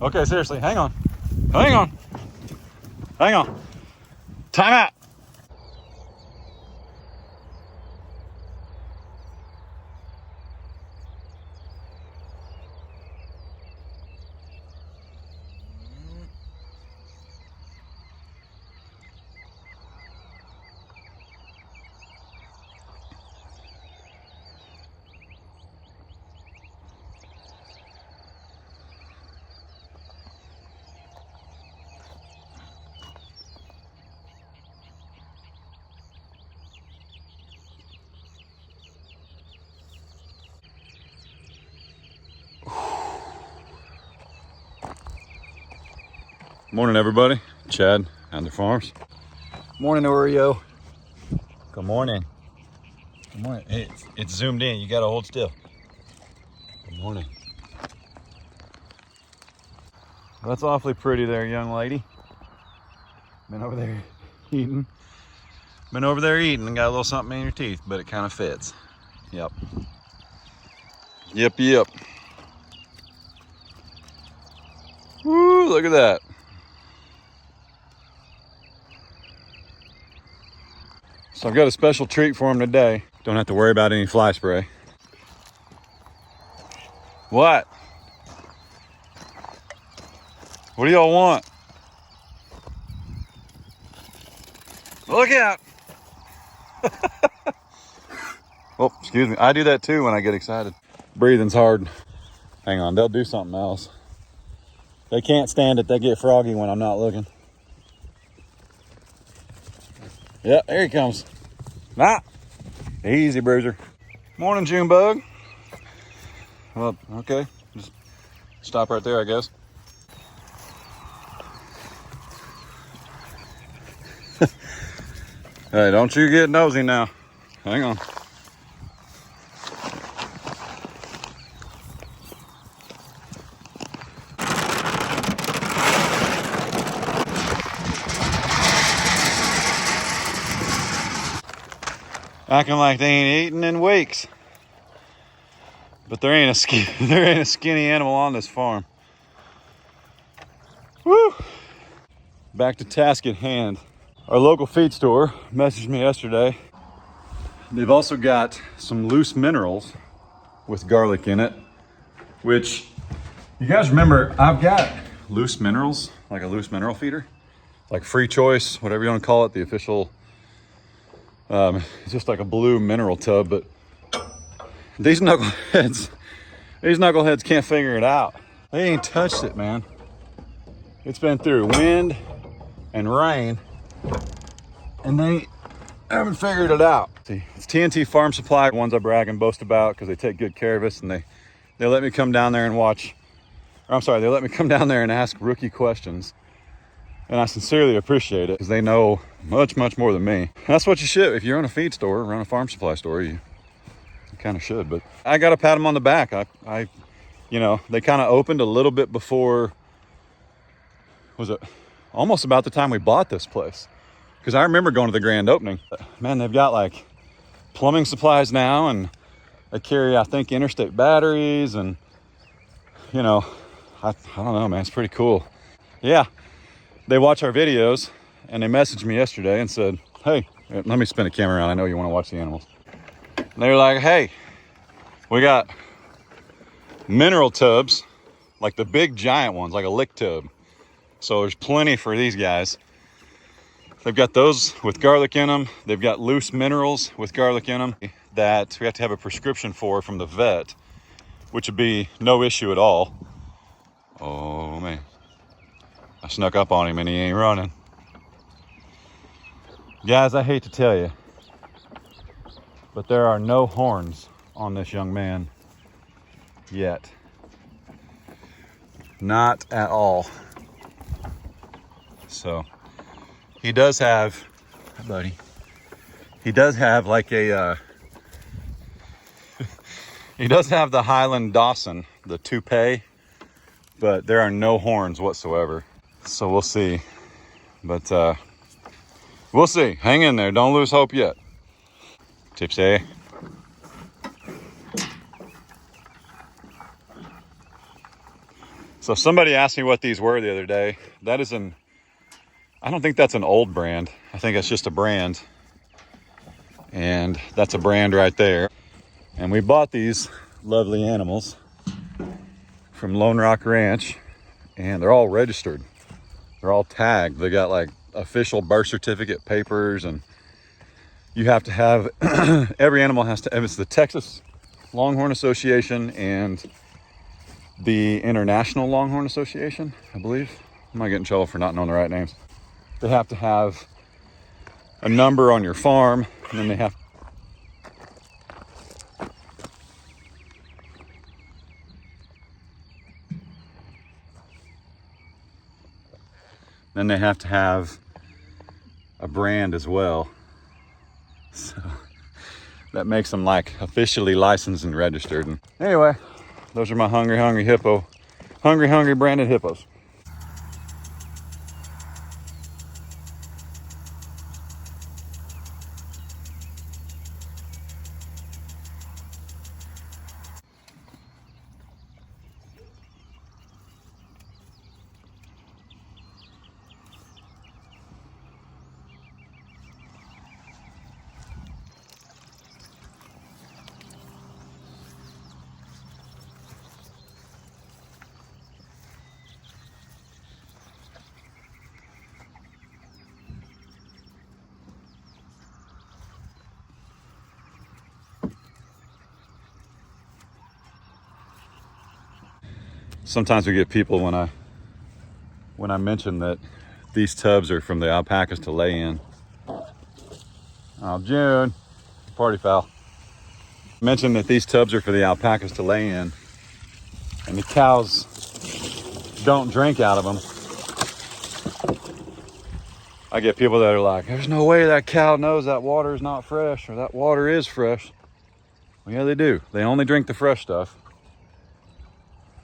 Okay, seriously, hang on. Hang on. Hang on. Time out. Morning, everybody. Chad, Adler Farms. Morning, Oreo. Good morning. Good morning. It's zoomed in. You got to hold still. Good morning. That's awfully pretty there, young lady. Been over there eating. Been over there eating and got a little something in your teeth, but it kind of fits. Yep. Yep. Woo, look at that. So I've got a special treat for him today. Don't have to worry about any fly spray. What? What do y'all want? Look out! Oh, excuse me. I do that too when I get excited. Breathing's hard. Hang on, they'll do something else. They can't stand it. They get froggy when I'm not looking. Yep, there he comes. Nah, easy, bruiser. Morning, June bug. Well, okay, just stop right there, I guess. Hey, don't you get nosy now. Hang on. Acting like they ain't eating in weeks. But there ain't a skinny animal on this farm. Woo! Back to task at hand. Our local feed store messaged me yesterday. They've also got some loose minerals with garlic in it, which you guys remember, I've got loose minerals, like a loose mineral feeder, like Free Choice, whatever you want to call it, the official. It's just like a blue mineral tub, but these knuckleheads can't figure it out. They ain't touched it, man. It's been through wind and rain, and they haven't figured it out. See, it's TNT Farm Supply, ones I brag and boast about because they take good care of us, and they let me come down there and watch. Or I'm sorry, they let me come down there and ask rookie questions. And I sincerely appreciate it because they know much more than me. And that's what you should. If you run a feed store, run a farm supply store, you kind of should. But I got to pat them on the back. I they kind of opened a little bit before, was it almost about the time we bought this place? Because I remember going to the grand opening. Man, they've got like plumbing supplies now, and they carry, I think, interstate batteries, and I don't know, man, it's pretty cool. Yeah. They watch our videos, and they messaged me yesterday and said, hey, let me spin the camera around. I know you want to watch the animals. And they were like, hey, we got mineral tubs, like the big giant ones, like a lick tub. So there's plenty for these guys. They've got those with garlic in them. They've got loose minerals with garlic in them that we have to have a prescription for from the vet, which would be no issue at all. Oh, man. I snuck up on him and he ain't running. Guys, I hate to tell you, but there are no horns on this young man yet. Not at all. So he does have, hi buddy, he does have like a, he does have the Highland Dawson, the toupee, but there are no horns whatsoever. So we'll see, but we'll see. Hang in there. Don't lose hope yet. Tipsy. So somebody asked me what these were the other day. That is I don't think that's an old brand. I think it's just a brand. And that's a brand right there. And we bought these lovely animals from Lone Rock Ranch, and they're all registered. They're all tagged. They got like official birth certificate papers, and you have to have, every animal has to, it's the Texas Longhorn Association and the International Longhorn Association, I believe. I might get in trouble for not knowing the right names. They have to have a number on your farm, and then they have to have a brand as well. So that makes them like officially licensed and registered. And anyway, those are my hungry branded hippos. Sometimes we get people when I mention that these tubs are from the alpacas to lay in. Oh, June, party foul. Mention that these tubs are for the alpacas to lay in, and the cows don't drink out of them. I get people that are like, there's no way that cow knows that water is not fresh or that water is fresh. Well, yeah, they do. They only drink the fresh stuff.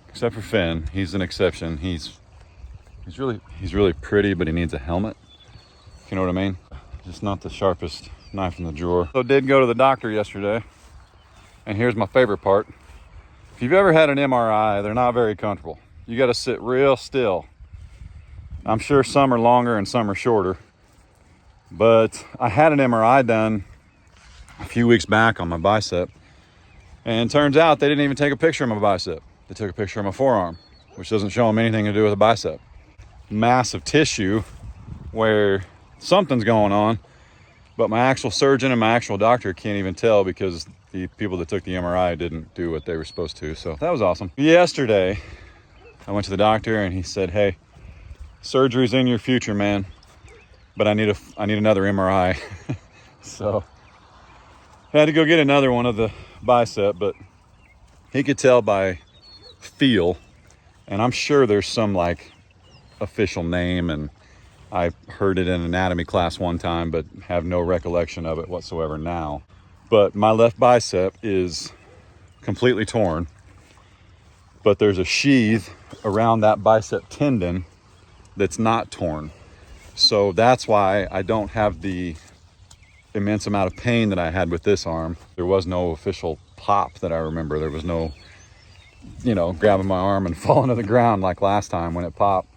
Except for Finn, he's an exception. He's really pretty, but he needs a helmet. If you know what I mean? Just not the sharpest knife in the drawer. So did go to the doctor yesterday, and here's my favorite part. If you've ever had an MRI, they're not very comfortable. You got to sit real still. I'm sure some are longer and some are shorter, but I had an MRI done a few weeks back on my bicep, and turns out they didn't even take a picture of my bicep. They took a picture of my forearm, which doesn't show them anything to do with the bicep. Massive tissue where something's going on, but my actual surgeon and my actual doctor can't even tell because the people that took the MRI didn't do what they were supposed to. So that was awesome. Yesterday, I went to the doctor and he said, hey, surgery's in your future, man, but I need another MRI. So I had to go get another one of the bicep, but he could tell by feel, and I'm sure there's some like official name, and I heard it in anatomy class one time but have no recollection of it whatsoever now. But my left bicep is completely torn, but there's a sheath around that bicep tendon that's not torn. So that's why I don't have the immense amount of pain that I had with this arm. There was no official pop that I remember. There was no, grabbing my arm and falling to the ground like last time when it popped.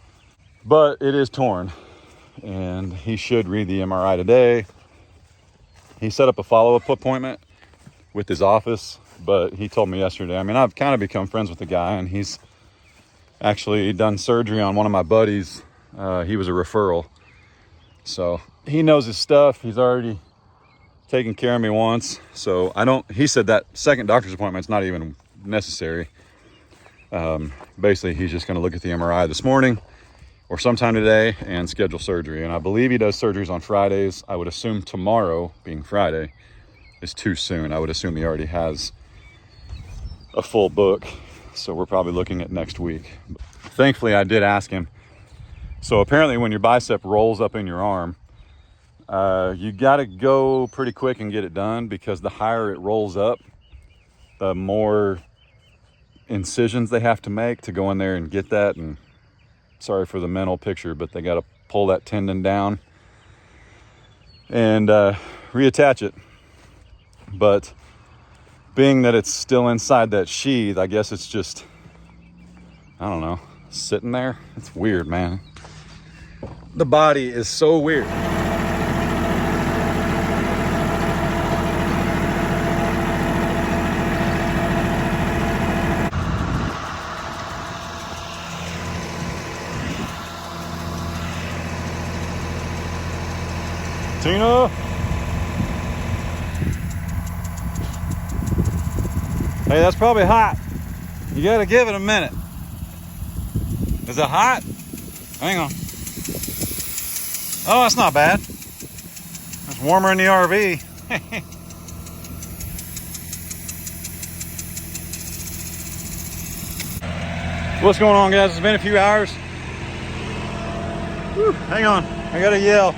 But it is torn, and he should read the MRI today. He set up a follow-up appointment with his office, but he told me yesterday, I've kind of become friends with the guy, and he's actually done surgery on one of my buddies. He was a referral. So he knows his stuff. He's already taken care of me once. So he said that second doctor's appointment's not even necessary. Basically, he's just going to look at the MRI this morning or sometime today and schedule surgery. And I believe he does surgeries on Fridays. I would assume tomorrow, being Friday, is too soon. I would assume he already has a full book. So we're probably looking at next week. Thankfully, I did ask him. So apparently when your bicep rolls up in your arm, you got to go pretty quick and get it done, because the higher it rolls up, the more incisions they have to make to go in there and get that. And sorry for the mental picture, but they got to pull that tendon down and reattach it. But being that it's still inside that sheath, I guess it's just, I don't know, sitting there. It's weird, man. The body is so weird. Tina! Hey, that's probably hot. You gotta give it a minute. Is it hot? Hang on. Oh, that's not bad. It's warmer in the RV. What's going on, guys? It's been a few hours. Whew, hang on, I gotta yell.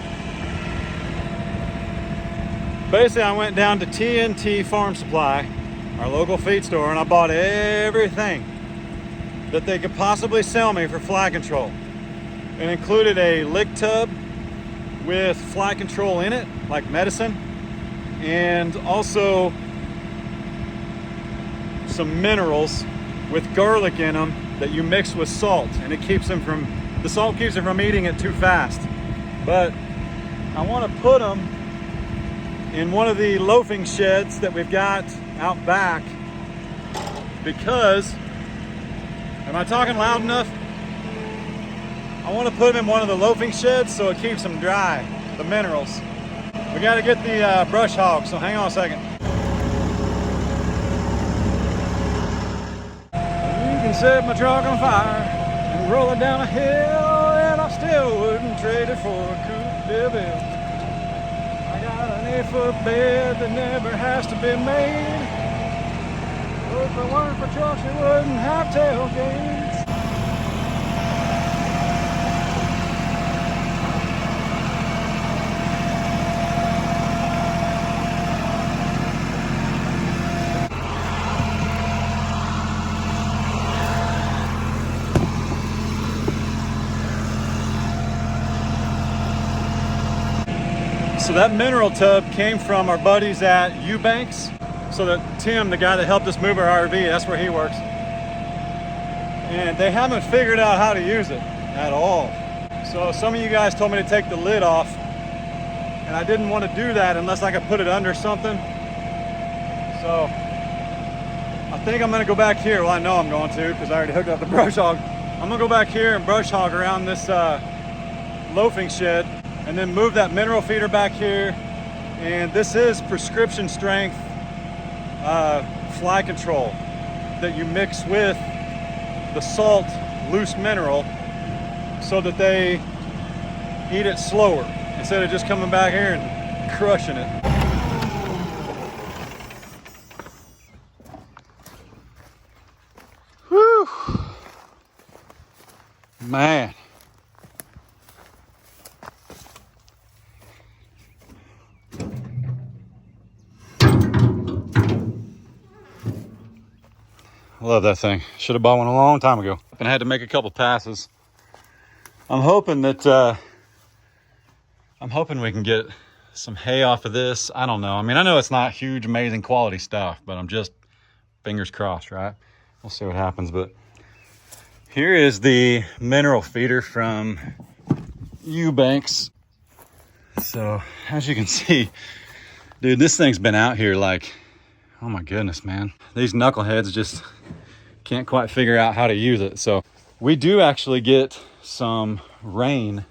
Basically, I went down to TNT Farm Supply, our local feed store, and I bought everything that they could possibly sell me for fly control. It included a lick tub with fly control in it, like medicine, and also some minerals with garlic in them that you mix with salt, and it keeps them from, the salt keeps them from eating it too fast. But I want to put them in one of the loafing sheds that we've got out back because, am I talking loud enough? I want to put them in one of the loafing sheds so it keeps them dry, the minerals. We got to get the brush hog, so hang on a second. You can set my truck on fire and roll it down a hill, and I still wouldn't trade it for a coupe de ville. I got an 8-foot bed that never has to be made. If it weren't for trucks, it wouldn't have tailgates. So that mineral tub came from our buddies at Eubanks. So that Tim, the guy that helped us move our RV, that's where he works. And they haven't figured out how to use it at all. So some of you guys told me to take the lid off, and I didn't want to do that unless I could put it under something. So I think I'm gonna go back here. Well, I know I'm going to because I already hooked up the brush hog. I'm gonna go back here and brush hog around this loafing shed and then move that mineral feeder back here. And this is prescription strength fly control that you mix with the salt loose mineral so that they eat it slower instead of just coming back here and crushing it. Whew. Man. I love that thing. Should have bought one a long time ago. And I had to make a couple passes. I'm hoping that we can get some hay off of this. I don't know. I mean, I know it's not huge, amazing quality stuff, but I'm just fingers crossed, right? We'll see what happens. But here is the mineral feeder from Eubanks. So as you can see, dude, this thing's been out here like, oh my goodness, man. These knuckleheads just can't quite figure out how to use it. So we do actually get some rain.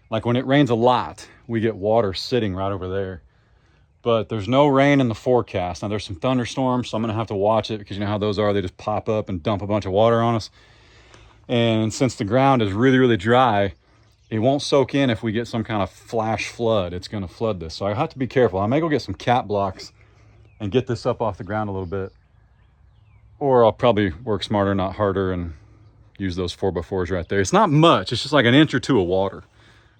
Like when it rains a lot, we get water sitting right over there. But there's no rain in the forecast. Now there's some thunderstorms, so I'm gonna have to watch it because you know how those are. They just pop up and dump a bunch of water on us. And since the ground is really, really dry, it won't soak in if we get some kind of flash flood. It's gonna flood this. So I have to be careful. I may go get some cat blocks and get this up off the ground a little bit. Or I'll probably work smarter, not harder, and use those 4x4s right there. It's not much, it's just like an inch or two of water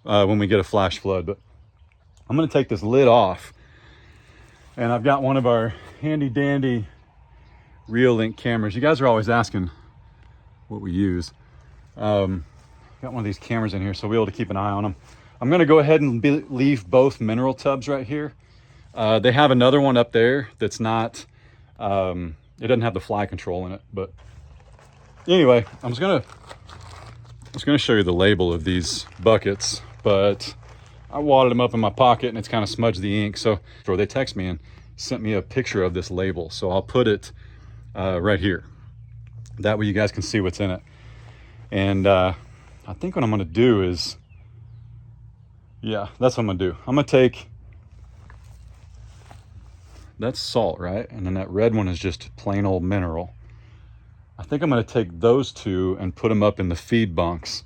when we get a flash flood. But I'm gonna take this lid off. And I've got one of our handy dandy Reolink cameras. You guys are always asking what we use. Got one of these cameras in here, so we'll be able to keep an eye on them. I'm gonna go ahead and leave both mineral tubs right here. They have another one up there that's not, it doesn't have the fly control in it, but anyway, I'm just gonna was going to show you the label of these buckets, but I wadded them up in my pocket and it's kind of smudged the ink. So they text me and sent me a picture of this label. So I'll put it right here. That way you guys can see what's in it. And I think what I'm going to do is, yeah, that's what I'm going to do. I'm going to take, that's salt, right? And then that red one is just plain old mineral. I think I'm going to take those two and put them up in the feed bunks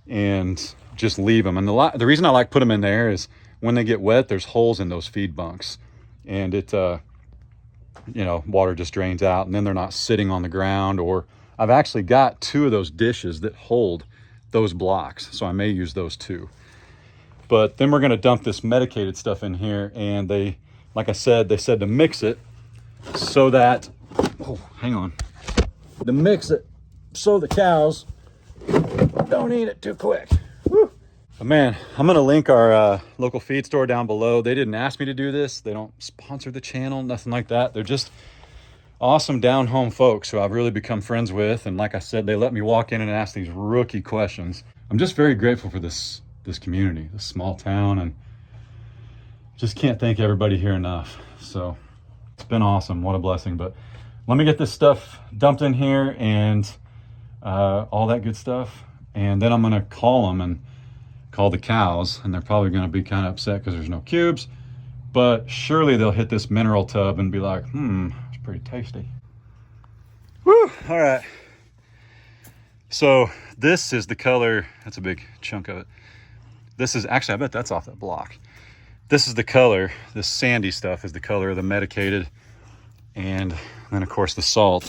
and just leave them. And the reason I like put them in there is when they get wet, there's holes in those feed bunks, and it, you know, water just drains out, and then they're not sitting on the ground. Or I've actually got 2 of those dishes that hold those blocks, so I may use those too. But then we're going to dump this medicated stuff in here, and they, like I said, they said to mix it so that, oh, hang on. To mix it so the cows don't eat it too quick. Woo. But man, I'm gonna link our local feed store down below. They didn't ask me to do this. They don't sponsor the channel, nothing like that. They're just awesome down-home folks who I've really become friends with. And like I said, they let me walk in and ask these rookie questions. I'm just very grateful for this community, this small town, and just can't thank everybody here enough. So it's been awesome. What a blessing. But let me get this stuff dumped in here and all that good stuff. And then I'm going to call them and call the cows. And they're probably going to be kind of upset because there's no cubes. But surely they'll hit this mineral tub and be like, it's pretty tasty. Woo! All right. So this is the color. That's a big chunk of it. This is actually, I bet that's off that block. This is the color. This sandy stuff is the color of the medicated. And then of course the salt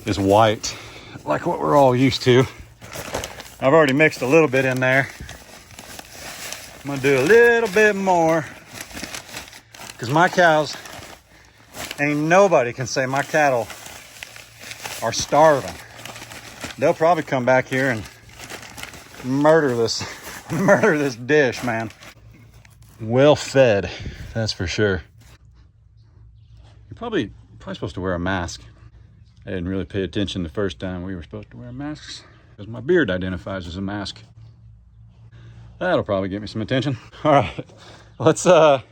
is white, like what we're all used to. I've already mixed a little bit in there. I'm gonna do a little bit more because my cows, ain't nobody can say my cattle are starving. They'll probably come back here and murder this dish, man. Well fed, that's for sure. You're probably supposed to wear a mask. I didn't really pay attention the first time we were supposed to wear masks because my beard identifies as a mask. That'll probably get me some attention. All right, let's see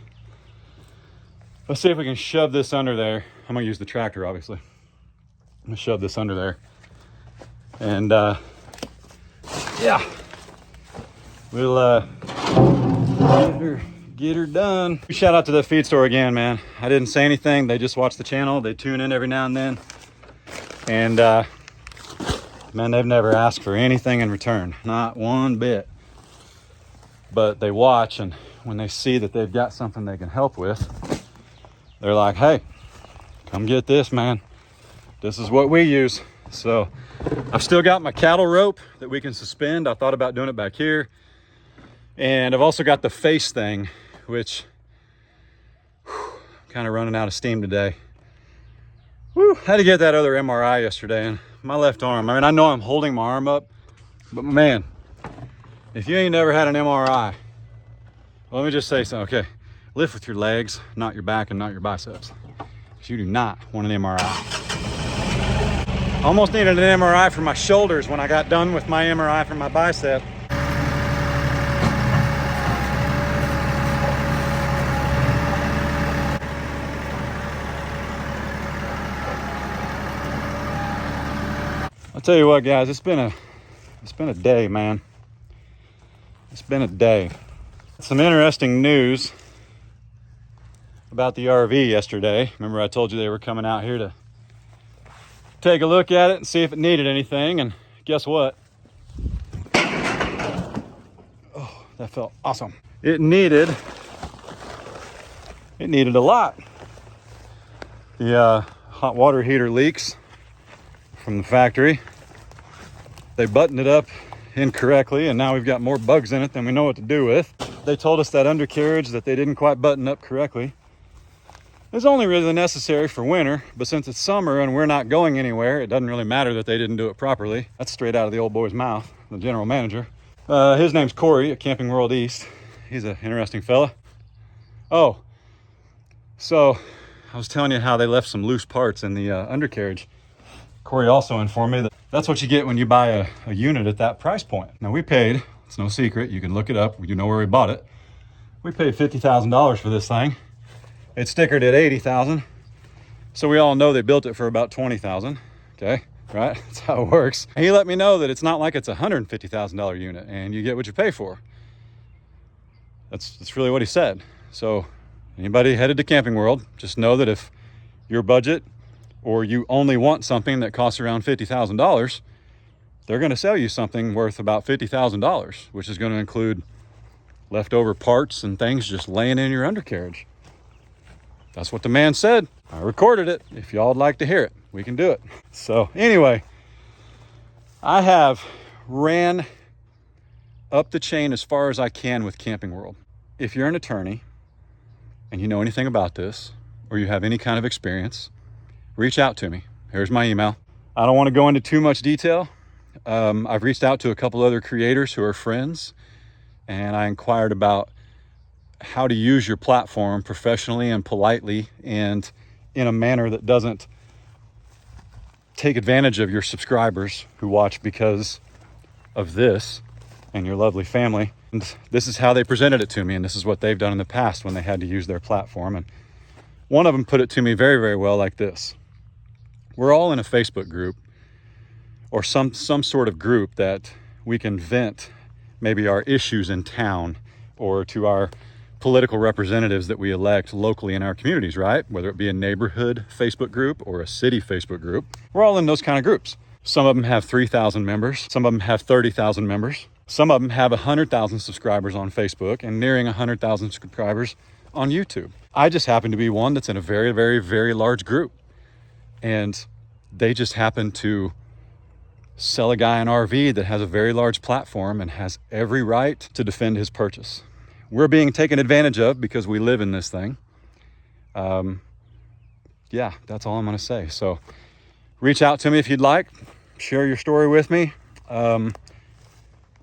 if we can shove this under there. I'm gonna use the tractor, obviously. I'm gonna shove this under there, and yeah, we'll get her done. Shout out to the feed store again, man. I didn't say anything. They just watch the channel. They tune in every now and then. And man, they've never asked for anything in return. Not one bit. But they watch, and when they see that they've got something they can help with, they're like, hey, come get this, man. This is what we use. So I've still got my cattle rope that we can suspend. I thought about doing it back here. And I've also got the face thing, which kind of running out of steam today. Had to get that other MRI yesterday, and my left arm, I mean, I know I'm holding my arm up, but man, if you ain't never had an MRI, let me just say something. Okay, lift with your legs, not your back and not your biceps, because you do not want an MRI. Almost needed an MRI for my shoulders when I got done with my MRI for my bicep. I'll tell you what, guys, it's been a day, man. It's been a day. Some interesting news about the RV yesterday. Remember I told you they were coming out here to take a look at it and see if it needed anything, and guess what? Oh, that felt awesome. It needed a lot. The hot water heater leaks from the factory. They buttoned it up incorrectly, and now we've got more bugs in it than we know what to do with. They told us that undercarriage that they didn't quite button up correctly is only really necessary for winter, but since it's summer and we're not going anywhere, it doesn't really matter that they didn't do it properly. That's straight out of the old boy's mouth, the general manager. His name's Corey at Camping World East. He's an interesting fella. Oh, so I was telling you how they left some loose parts in the undercarriage. Corey also informed me that that's what you get when you buy a unit at that price point. Now we paid, it's no secret, you can look it up, you know where we bought it. We paid $50,000 for this thing. It's stickered at $80,000. So we all know they built it for about $20,000, okay, right? That's how it works. And he let me know that it's not like it's a $150,000 unit and you get what you pay for. That's really what he said. So anybody headed to Camping World, just know that if your budget or you only want something that costs around $50,000, they're going to sell you something worth about $50,000, which is going to include leftover parts and things just laying in your undercarriage. That's what the man said. I recorded it. If y'all would like to hear it, we can do it. So anyway, I have ran up the chain as far as I can with Camping World. If you're an attorney and you know anything about this, or you have any kind of experience, reach out to me. Here's my email. I don't want to go into too much detail. I've reached out to a couple other creators who are friends, and I inquired about how to use your platform professionally and politely and in a manner that doesn't take advantage of your subscribers who watch because of this and your lovely family. And this is how they presented it to me, and this is what they've done in the past when they had to use their platform. And one of them put it to me very, very well like this. We're all in a Facebook group or some sort of group that we can vent maybe our issues in town or to our political representatives that we elect locally in our communities, right? Whether it be a neighborhood Facebook group or a city Facebook group. We're all in those kind of groups. Some of them have 3,000 members. Some of them have 30,000 members. Some of them have 100,000 subscribers on Facebook and nearing 100,000 subscribers on YouTube. I just happen to be one that's in a very, very, very large group. And they just happen to sell a guy an RV that has a very large platform and has every right to defend his purchase. We're being taken advantage of because we live in this thing. Yeah, that's all I'm going to say. So reach out to me if you'd like. Share your story with me.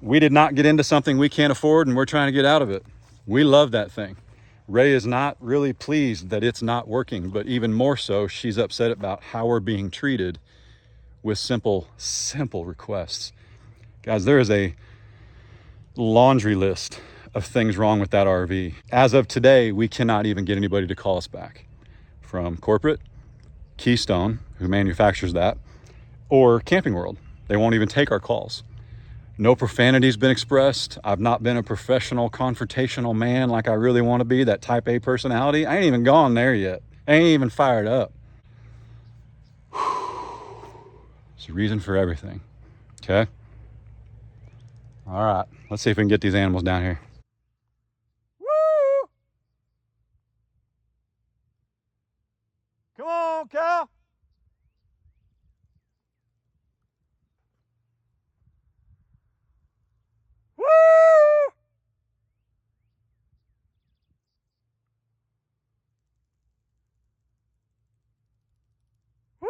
We did not get into something we can't afford, and we're trying to get out of it. We love that thing. Ray is not really pleased that it's not working, but even more so, she's upset about how we're being treated with simple requests. Guys, there is a laundry list of things wrong with that RV. As of today, we cannot even get anybody to call us back from corporate, Keystone, who manufactures that, or Camping World. They won't even take our calls. No profanity's been expressed. I've not been a professional, confrontational man like I really want to be, that type A personality. I ain't even gone there yet. I ain't even fired up. It's a reason for everything, okay? All right, let's see if we can get these animals down here. Woo! Come on, Cal. Woo! Woo!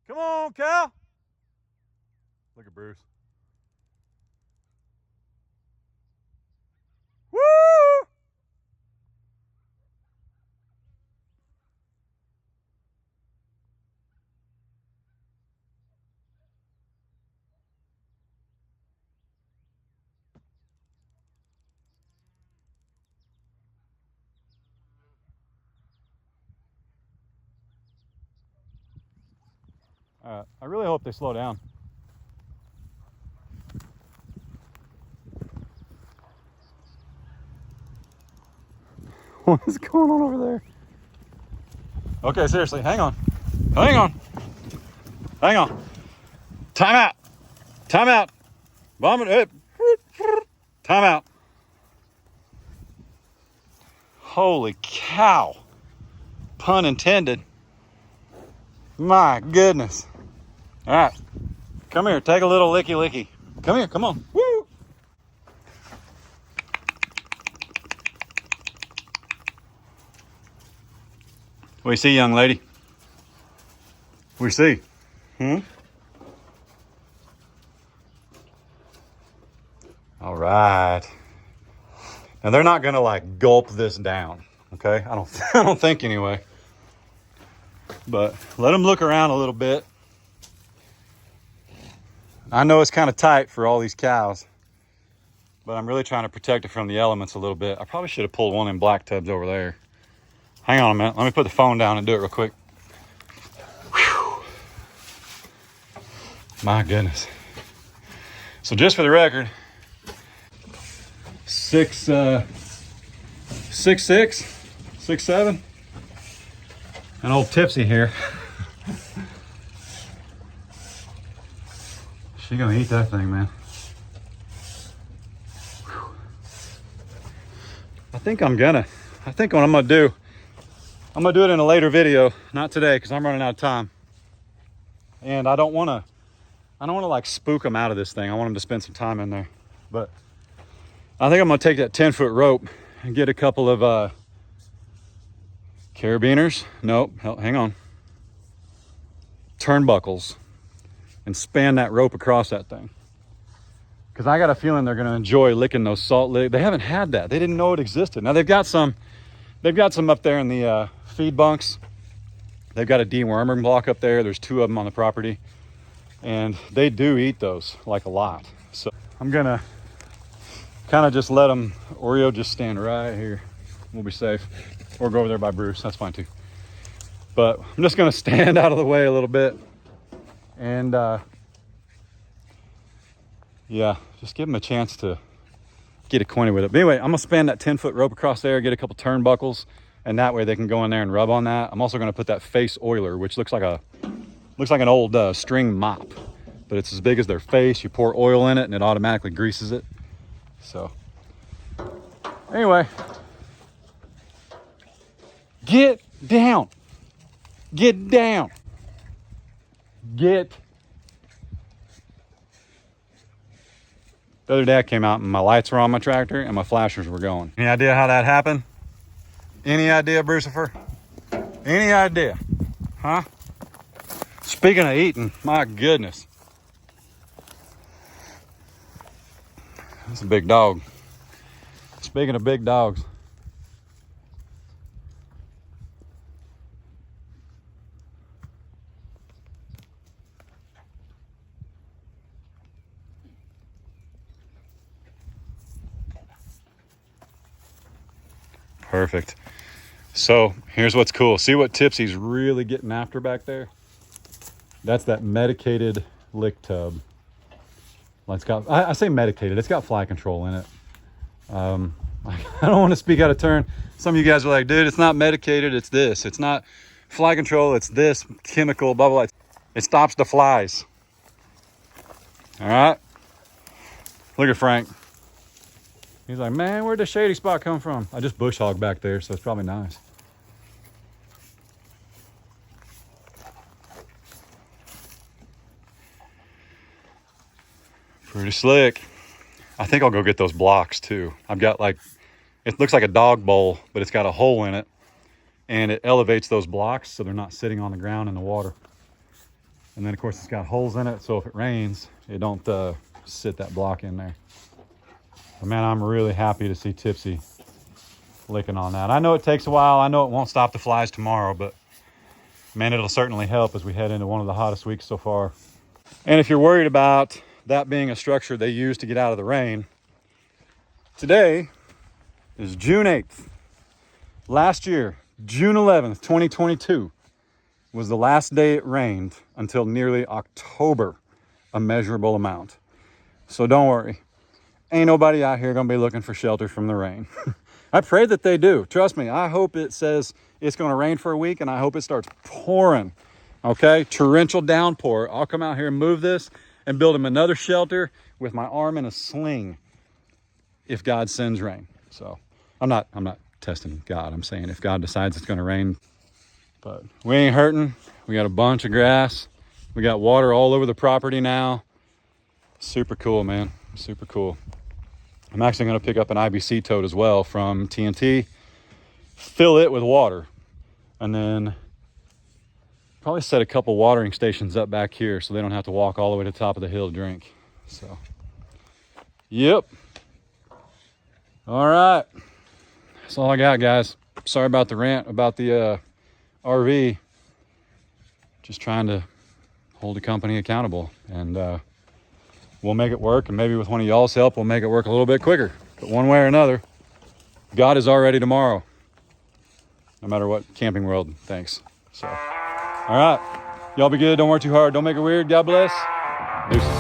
Come on, Cal. Look at Bruce. Woo! I really hope they slow down. What is going on over there? Okay, seriously, hang on. Hang on. Hang on. Time out. Time out. Vomit. Time out. Holy cow. Pun intended. My goodness. All right. Come here. Take a little licky licky. Come here. Come on. Woo. What do you see, young lady? What do you see? right. Now they're not gonna like gulp this down, okay? I don't think anyway. But let them look around a little bit. I know it's kind of tight for all these cows, but I'm really trying to protect it from the elements a little bit. I probably should have pulled one of them black tubs over there. Hang on a minute. Let me put the phone down and do it real quick. Whew. My goodness. So just for the record, 6'6", 6'7", an old Tipsy here. She gonna eat that thing, man. Whew. I think what I'm gonna do, I'm gonna do it in a later video, not today, because I'm running out of time. And I don't wanna like spook them out of this thing. I want them to spend some time in there. But I think I'm gonna take that 10-foot rope and get a couple of carabiners. Nope, hang on. Turnbuckles, and span that rope across that thing. Because I got a feeling they're gonna enjoy licking those salt licks. They haven't had that. They didn't know it existed. Now they've got some up there in the feed bunks. They've got a deworming block up there. There's 2 of them on the property. And they do eat those like a lot. So I'm gonna kind of just let them, Oreo just stand right here. We'll be safe. Or go over there by Bruce, that's fine too. But I'm just gonna stand out of the way a little bit. And yeah, just give them a chance to get acquainted with it. But anyway, I'm gonna span that 10-foot rope across there, get a couple turnbuckles, and that way they can go in there and rub on that. I'm also gonna put that face oiler, which looks like an old string mop, but it's as big as their face. You pour oil in it and it automatically greases it. So anyway, get down. Get down. The other day I came out and my lights were on my tractor and my flashers were going. Any idea how that happened? Any idea, Brucifer? Any idea? Huh? Speaking of eating, my goodness. That's a big dog. Speaking of big dogs. Perfect. So here's what's cool. See what Tipsy's really getting after back there? That's that medicated lick tub. Well, it's got, I say medicated, it's got fly control in it. I don't want to speak out of turn. Some of you guys are like, dude, it's not medicated, it's this. It's not fly control, it's this chemical, blah, blah, blah. It stops the flies. All right? Look at Frank. He's like, man, where'd the shady spot come from? I just bush hogged back there, so it's probably nice. Pretty slick. I think I'll go get those blocks too. I've got like, it looks like a dog bowl, but it's got a hole in it. And it elevates those blocks so they're not sitting on the ground in the water. And then of course it's got holes in it, so if it rains, it don't sit that block in there. But man, I'm really happy to see Tipsy licking on that. I know it takes a while. I know it won't stop the flies tomorrow, but man, it'll certainly help as we head into one of the hottest weeks so far. And if you're worried about that being a structure they use to get out of the rain, today is June 8th. Last year, June 11th, 2022, was the last day it rained until nearly October, a measurable amount. So don't worry. Ain't nobody out here gonna be looking for shelter from the rain. I pray that they do. Trust me, I hope it says it's gonna rain for a week and I hope it starts pouring, okay? Torrential downpour. I'll come out here and move this and build him another shelter with my arm in a sling if God sends rain. So I'm not testing God. I'm saying if God decides it's gonna rain, but we ain't hurting. We got a bunch of grass. We got water all over the property now. Super cool, man, super cool. I'm actually gonna pick up an IBC tote as well from TNT, fill it with water, and then probably set a couple watering stations up back here so they don't have to walk all the way to the top of the hill to drink. So, yep, All right. That's all I got, guys. Sorry about the rant about the RV. Just trying to hold the company accountable, and we'll make it work. And maybe with one of y'all's help, we'll make it work a little bit quicker. But one way or another, God is already tomorrow, no matter what Camping World thinks. So, all right. Y'all be good. Don't work too hard. Don't make it weird. God bless. Deuces.